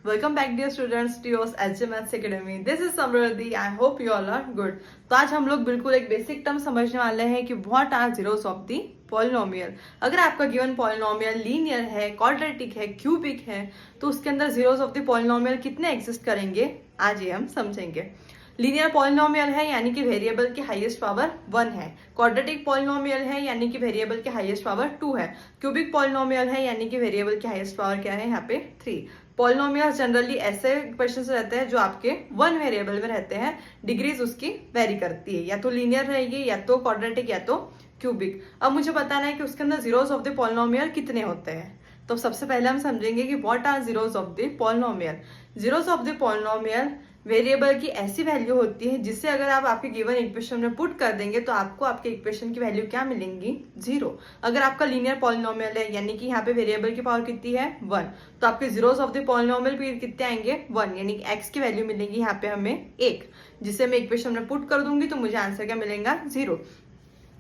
Welcome back dear students to yours HM Maths Academy. This is Samruddhi. I hope you all are good. तो आज हम लोग बिल्कुल एक बेसिक टर्म समझने वाले हैं कि what are zeros of the polynomial. अगर आपका गिवन पॉलिनोमियल लीनियर है, क्वाड्रेटिक है, क्यूबिक है, तो उसके अंदर जीरोस ऑफ द पॉलिनोमियल कितने एग्जिस्ट करेंगे आज ये हम समझेंगे. लीनियर पॉलिनोमियल है यानी कि वेरिएबल की हाईएस्ट पावर 1 है. क्वाड्रेटिक पॉलिनोमियल है यानी कि वेरिएबल की हाईएस्ट पावर 2 है. क्यूबिक पॉलिनोमियल है यानी कि वेरिएबल की हाईएस्ट पावर क्या है यहाँ पे 3. पॉलिनोमियल जनरली ऐसे क्वेश्चंस रहते हैं जो आपके 1 वेरिएबल में रहते हैं. डिग्रीज उसकी वेरी करती है, या तो लीनियर रहेगी, या तो क्वाड्रेटिक, या तो क्यूबिक. अब मुझे बताना है कि उसके अंदर जीरोस ऑफ द पॉलिनोमियल कितने होते हैं. तो सबसे पहले हम समझेंगे कि what are zeros of the polynomial. Zeros of the polynomial variable की ऐसी वैल्यू होती है जिससे अगर आप आपके गिवन इक्वेशन में पुट कर देंगे तो आपको आपके इक्वेशन की वैल्यू क्या मिलेंगी, 0. अगर आपका लीनियर पॉलिनोमियल है यानी कि यहाँ पे वेरिएबल की पावर कितनी है 1, तो आपके जीरोस ऑफ द पॉलिनोमियल भी कितने आएंगे 1, यानी कि x की वैल्यू मिलेगी यहाँ पे हमें 1, जिसे मैं इक्वेशन में पुट कर दूंगी तो मुझे आंसर क्या मिलेगा 0.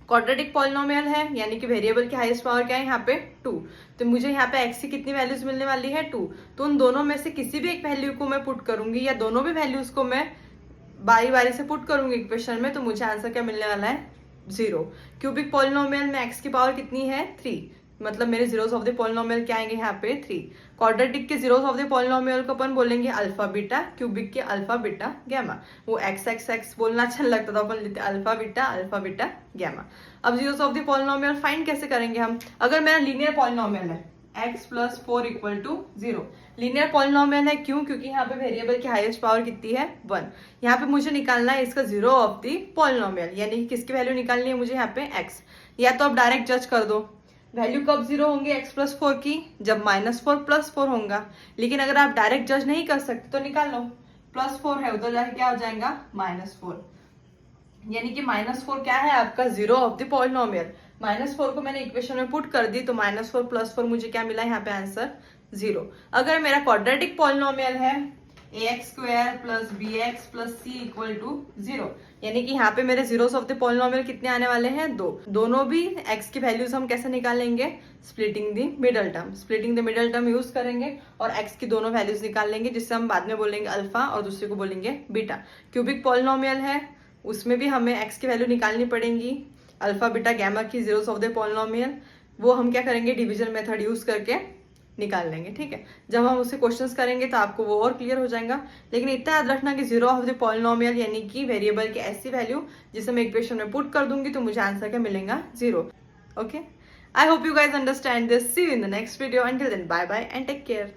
क्वाड्रेटिक पॉलिनोमियल है यानी कि वेरिएबल की हाईएस्ट पावर क्या है यहाँ पे 2, तो मुझे यहाँ पे x की कितनी वैल्यूज मिलने वाली है 2. तो उन दोनों में से किसी भी एक वैल्यू को मैं पुट करूंगी या दोनों भी वैल्यूज को मैं बारी बारी से पुट करूंगी इक्वेशन में, तो मुझे आंसर क्या मिलने वाला है 0. क्यूबिक पॉलिनोमियल में x की पावर कितनी है 3, मतलब मेरे जीरोस ऑफ द पॉलिनोमियल क्या आएंगे यहाँ पे 3. क्वाड्रेटिक के जीरोस ऑफ द पॉलिनोमियल को अपन बोलेंगे अल्फा बीटा, क्यूबिक के अल्फा बीटा गैमा. वो एक्स एक्स एक्स बोलना अच्छा लगता था, अपन लेते अल्फा बीटा गैमा. अब zeros of the polynomial find कैसे करेंगे हम. अगर मेरा लीनियर पॉलिनोमियल है x plus 4 equal to 0, linear polynomial है क्यों, क्योंकि यहाँ पे वेरिएबल की हाईएस्ट पावर कितनी है 1. यहाँ पे मुझे निकालना है इसका जीरो ऑफ द पॉलिनोमियल, यानी कि किसकी वैल्यू निकालनी है मुझे यहाँ पे x. या तो आप डायरेक्ट जज कर दो वैल्यू कब 0 होंगे x प्लस 4 की, जब -4 प्लस 4 होगा. लेकिन अगर आप डायरेक्ट जज नहीं कर सकते तो निकाल लो. +4 है उधर जाके क्या हो जाएगा -4, यानी कि -4 क्या है आपका जीरो ऑफ द पॉलिनोमियल. -4 को मैंने इक्वेशन में पुट कर दी तो -4 + 4 मुझे क्या मिला यहाँ पे आंसर 0. अगर मेरा क्वाड्रेटिक पॉलिनोमियल है ax² + bx + c equal to 0, यानी कि यहाँ पे मेरे जीरोस ऑफ द पॉलिनोमियल कितने आने वाले हैं 2. दोनों भी x की वैल्यूज हम कैसे निकालेंगे, splitting the middle term. Splitting the middle term use करेंगे और x की दोनों वैल्यूज निकाल लेंगे, जिससे हम बाद में बोलेंगे अल्फा और दूसरे को बोलेंगे बीटा. क्यूबिक पॉलिनोमियल है, उसमें भी हमें x की वैल्यू निकालनी पड़ेगी, अल्फा बीटा गैमा की जीरोस ऑफ द पॉलिनोमियल. वो हम क्या करेंगे, डिवीजन मेथड यूज करके निकाल लेंगे. ठीक है, जब हम उससे क्वेश्चंस करेंगे तो आपको वो और क्लियर हो जाएगा. लेकिन इतना याद रखना कि जीरो ऑफ द पॉलिनोमियल यानी कि वेरिएबल की ऐसी वैल्यू जिसे मैं इक्वेशन में पुट कर दूंगी तो मुझे आंसर क्या मिलेगा 0. Okay, I hope you guys understand this. See you in the next video. Until then bye bye and take care.